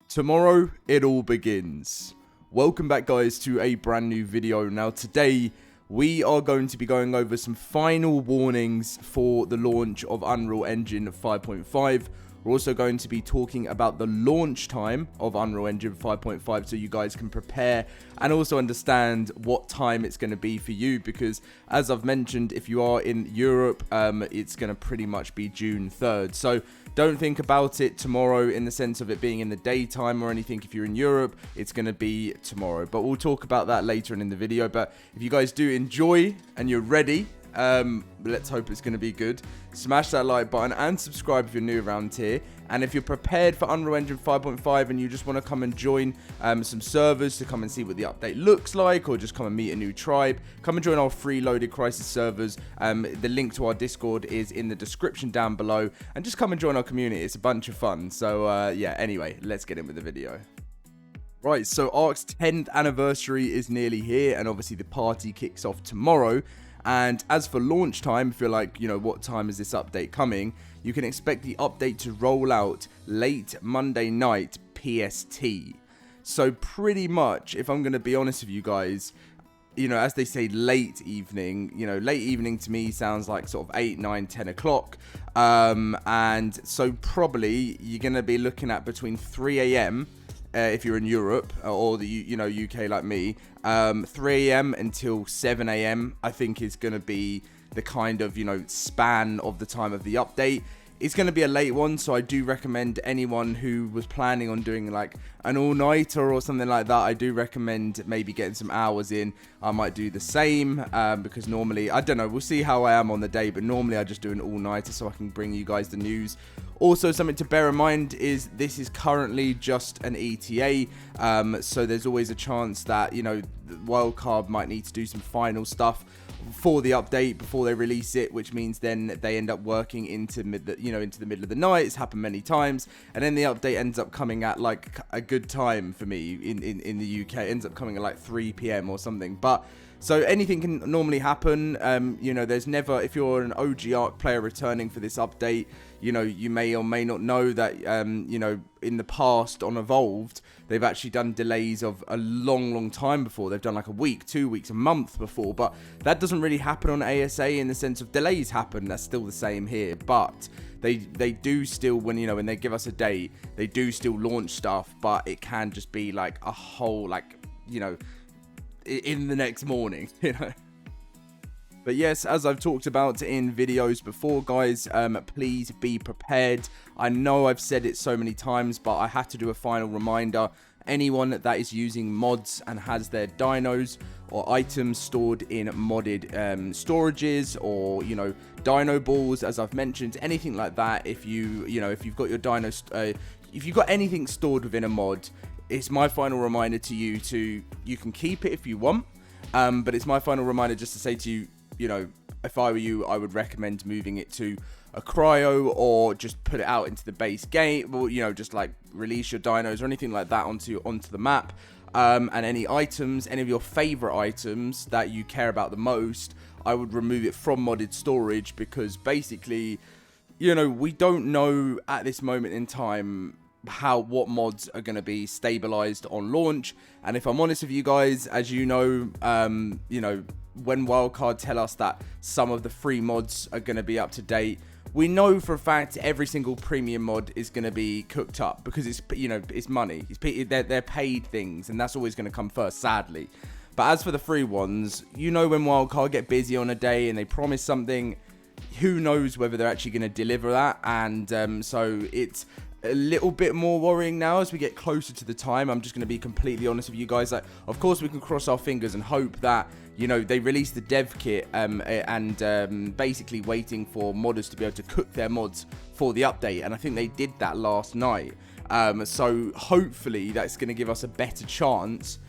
Tomorrow, it all begins. Welcome back, guys, to a brand new video. Now, today, we are going to be going over some final warnings for the launch of Unreal Engine 5.5. We're also going to be talking about the launch time of Unreal Engine 5.5 so you guys can prepare and also understand what time it's going to be for you, because as I've mentioned, if you are in Europe, it's going to pretty much be June 3rd. So don't think about it tomorrow in the sense of it being in the daytime or anything. If you're in Europe, it's going to be tomorrow, but we'll talk about that later in the video. But if you guys do enjoy and you're ready, let's hope it's going to be good. Smash that like button and subscribe if you're new around here. And if you're prepared for Unreal Engine 5.5 and you just want to come and join some servers to come and see what the update looks like, or just come and meet a new tribe, come and join our free LoadedCrysis servers. The link to our Discord is in the description down below, and just come and join our community. It's a bunch of fun. So yeah, anyway, let's get in with the video. Right, so ARK's 10th anniversary is nearly here, and obviously the party kicks off tomorrow. And as for launch time, if you're like, what time is this update coming? You can expect the update to roll out late Monday night PST. So pretty much, if I'm going to be honest with you guys, as they say, late evening, late evening to me sounds like sort of 8, 9, 10 o'clock. And so probably you're going to be looking at between 3 a.m. If you're in Europe or the UK like me, 3 a.m. until 7 a.m. I think is going to be the kind of span of the time of the update. It's going to be a late one, so I do recommend anyone who was planning on doing like an all-nighter or something like that, I do recommend maybe getting some hours in. I might do the same because normally, I don't know, we'll see how I am on the day, but normally I just do an all-nighter so I can bring you guys the news. Also, something to bear in mind is this is currently just an ETA, so there's always a chance that, Wildcard might need to do some final stuff for the update before they release it, which means then they end up working into into the middle of the night. It's happened many times, and then the update ends up coming at like a good time for me in the UK. It ends up coming at like 3 p.m. or something, but so anything can normally happen. There's never, if you're an OG ARK player returning for this update, you may or may not know that, in the past on Evolved, they've actually done delays of a long time before. They've done like a week, 2 weeks, a month before, but that doesn't really happen on ASA in the sense of delays happen. That's still the same here, but they do still, when they give us a date, they do still launch stuff, but it can just be like a whole, in the next morning, But yes, as I've talked about in videos before, guys, please be prepared. I know I've said it so many times, but I have to do a final reminder. Anyone that is using mods and has their dinos or items stored in modded storages, or dino balls, as I've mentioned, anything like that, if you've got your dinos, if you've got anything stored within a mod, it's my final reminder to you you can keep it if you want, but it's my final reminder just to say to you, if I were you, I would recommend moving it to a cryo, or just put it out into the base game, or just like release your dinos or anything like that onto the map. And any items, any of your favorite items that you care about the most, I would remove it from modded storage, because basically, we don't know at this moment in time what mods are going to be stabilized on launch. And if I'm honest with you guys, as when Wildcard tell us that some of the free mods are going to be up to date, we know for a fact every single premium mod is going to be cooked up, because it's money. They're paid things, and that's always going to come first, sadly. But as for the free ones, when Wildcard get busy on a day and they promise something, who knows whether they're actually going to deliver that. And so it's a little bit more worrying now as we get closer to the time. I'm just going to be completely honest with you guys. Like, of course, we can cross our fingers and hope that they release the dev kit, and basically waiting for modders to be able to cook their mods for the update. And I think they did that last night. So hopefully that's going to give us a better chance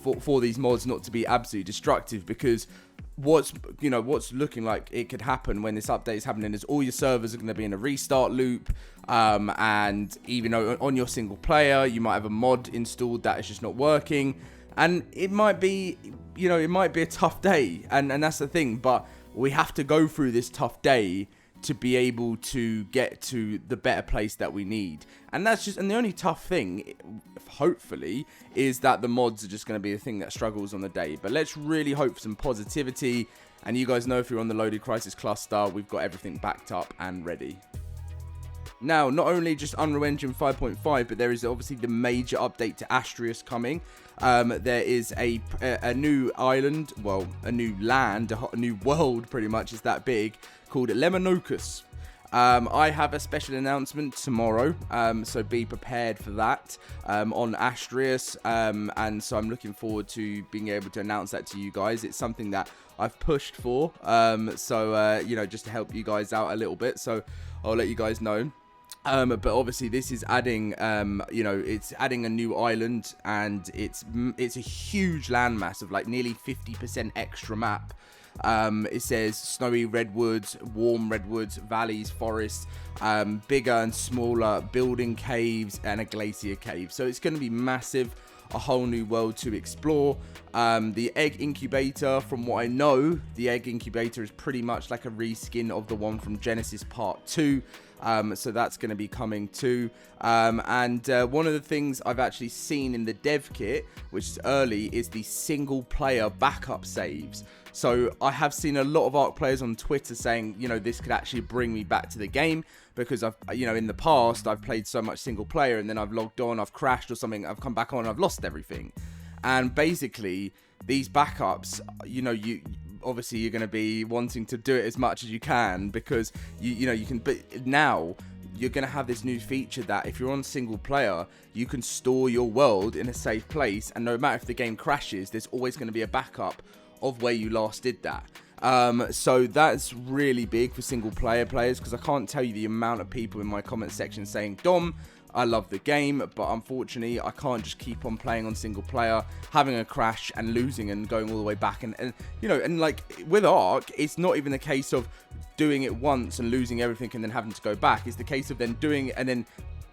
for these mods not to be absolutely destructive, because what's looking like it could happen when this update is happening is all your servers are going to be in a restart loop, and even on your single player you might have a mod installed that is just not working, and it might be a tough day, and that's the thing. But we have to go through this tough day to be able to get to the better place that we need. And that's just, and the only tough thing, hopefully, is that the mods are just going to be a thing that struggles on the day. But let's really hope for some positivity. And you guys know, if you're on the LoadedCrysis cluster, we've got everything backed up and ready. Now, not only just Unreal Engine 5.5, but there is obviously the major update to Astraeos coming. There is a new island, well, a new land, a new world, pretty much, is that big, called Lemanokus. I have a special announcement tomorrow, so be prepared for that on Astraeos, and so I'm looking forward to being able to announce that to you guys. It's something that I've pushed for, so you know, just to help you guys out a little bit, so I'll let you guys know. But obviously this is adding, you know, it's adding a new island, and it's a huge landmass of like nearly 50% extra map. It says snowy redwoods, warm redwoods, valleys, forests, bigger and smaller building caves, and a glacier cave. So it's going to be massive, a whole new world to explore. The egg incubator, from what I know, the egg incubator is pretty much like a reskin of the one from Genesis Part 2. So that's going to be coming too. And one of the things I've actually seen in the dev kit, which is early, is the single player backup saves. So I have seen a lot of ARK players on Twitter saying, you know, this could actually bring me back to the game, because I've, you know, in the past I've played so much single player, and then I've logged on, I've crashed or something, I've come back on, and I've lost everything. And basically these backups, you know, obviously you're going to be wanting to do it as much as you can, because you know, you can, but now you're going to have this new feature that if you're on single player, you can store your world in a safe place, and no matter if the game crashes, there's always going to be a backup of where you last did that. So that's really big for single player players, because I can't tell you the amount of people in my comment section saying, Dom, I love the game, but unfortunately I can't just keep on playing on single player, having a crash and losing and going all the way back. And you know, and like with ARK, it's not even a case of doing it once and losing everything and then having to go back. It's the case of then doing it and then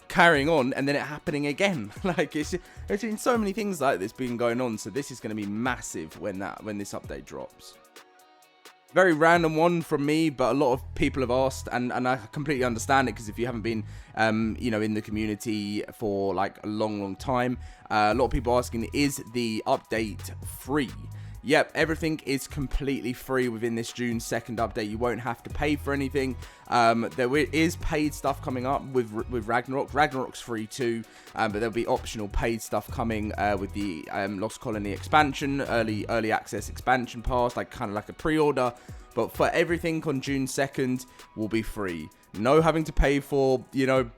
carrying on and then it happening again. Like there's been so many things like this been going on, so this is going to be massive when this update drops. Very random one from me, but a lot of people have asked, and I completely understand it, because if you haven't been you know, in the community for like a long time, a lot of people asking, is the update free? Yep, everything is completely free within this June 2nd update. You won't have to pay for anything. There is paid stuff coming up with Ragnarok. Ragnarok's free too, but there'll be optional paid stuff coming with the Lost Colony expansion, early access expansion pass, like kind of like a pre-order. But for everything on June 2nd will be free. No having to pay for, you know,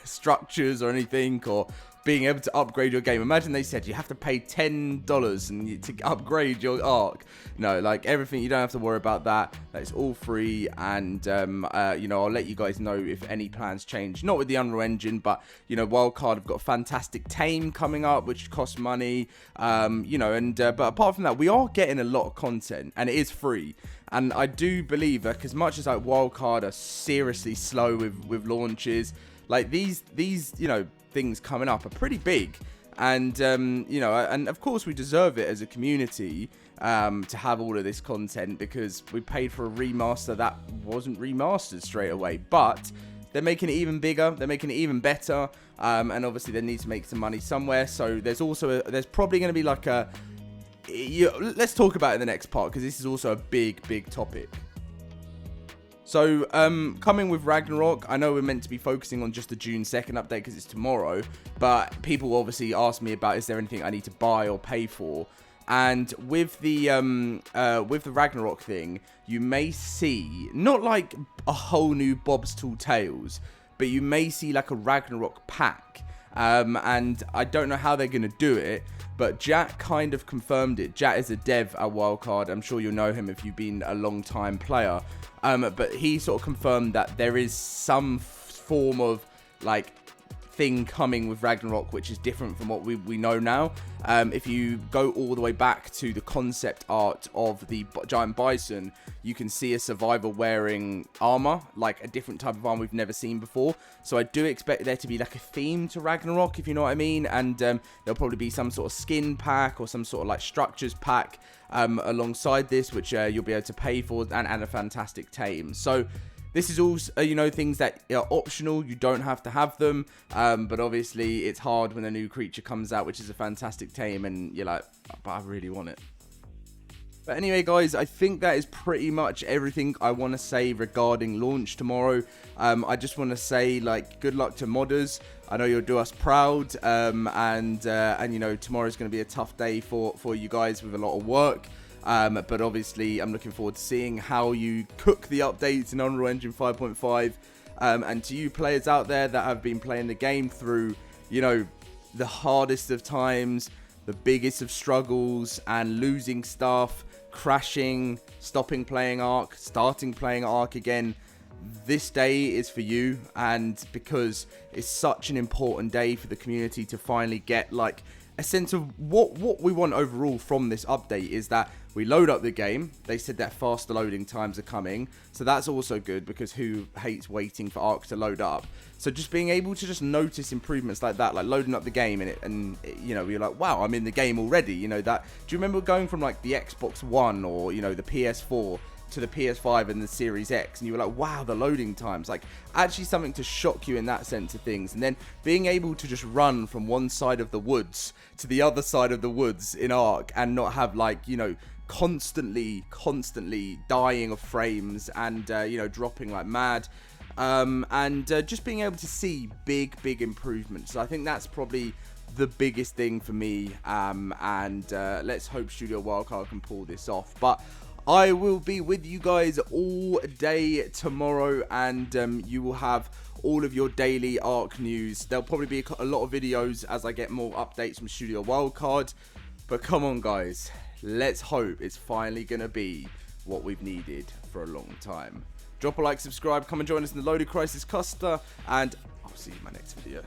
structures or anything, or being able to upgrade your game. Imagine they said you have to pay $10 and to upgrade your ARK. No, like everything, you don't have to worry about that. It's all free, and you know, I'll let you guys know if any plans change. Not with the Unreal Engine, but you know, Wildcard have got a fantastic tame coming up, which costs money. You know, and but apart from that, we are getting a lot of content, and it is free. And I do believe that, as much as like Wildcard are seriously slow with launches, like these you know, things coming up are pretty big, and you know, and of course we deserve it as a community to have all of this content, because we paid for a remaster that wasn't remastered straight away. But they're making it even bigger, they're making it even better, and obviously they need to make some money somewhere. So there's also there's probably going to be like a let's talk about it in the next part, because this is also a big topic. So, coming with Ragnarok, I know we're meant to be focusing on just the June 2nd update because it's tomorrow, but people obviously ask me about, is there anything I need to buy or pay for? And with the Ragnarok thing, you may see, not like a whole new Bob's Tall Tales, but you may see like a Ragnarok pack. And I don't know how they're going to do it, but Jack kind of confirmed it. Jack is a dev at Wildcard. I'm sure you'll know him if you've been a long time player. But he sort of confirmed that there is some form of like thing coming with Ragnarok, which is different from what we know now. If you go all the way back to the concept art of the giant bison, you can see a survivor wearing armor, like a different type of armor we've never seen before. So I do expect there to be like a theme to Ragnarok, if you know what I mean. And there'll probably be some sort of skin pack or some sort of like structures pack alongside this, which you'll be able to pay for, and a fantastic tame. So This is all, you know, things that are optional. You don't have to have them. But obviously, it's hard when a new creature comes out, which is a fantastic tame, and you're like, but I really want it. But anyway, guys, I think that is pretty much everything I want to say regarding launch tomorrow. I just want to say, like, good luck to modders. I know you'll do us proud. And you know, tomorrow's going to be a tough day for you guys with a lot of work. But obviously, I'm looking forward to seeing how you cook the updates in Unreal Engine 5.5. And to you players out there that have been playing the game through, you know, the hardest of times, the biggest of struggles, and losing stuff, crashing, stopping playing ARK, starting playing ARK again, this day is for you. And because it's such an important day for the community to finally get, like, a sense of what we want overall from this update is that we load up the game. They said that faster loading times are coming, so that's also good, because who hates waiting for ARK to load up? So just being able to just notice improvements like that, like loading up the game and you know, you're like, wow, I'm in the game already. You know, that, do you remember going from like the Xbox One or, you know, the PS4 to the PS5 and the Series X, and you were like, wow, the loading times, like, actually something to shock you in that sense of things. And then being able to just run from one side of the woods to the other side of the woods in ARK and not have, like, you know, constantly dying of frames and you know, dropping like mad, and just being able to see big improvements. I think that's probably the biggest thing for me, and let's hope Studio Wildcard can pull this off. But I will be with you guys all day tomorrow, and you will have all of your daily ARK news. There'll probably be a lot of videos as I get more updates from Studio Wildcard. But come on, guys, let's hope it's finally going to be what we've needed for a long time. Drop a like, subscribe, come and join us in the LoadedCrysis cluster, and I'll see you in my next video.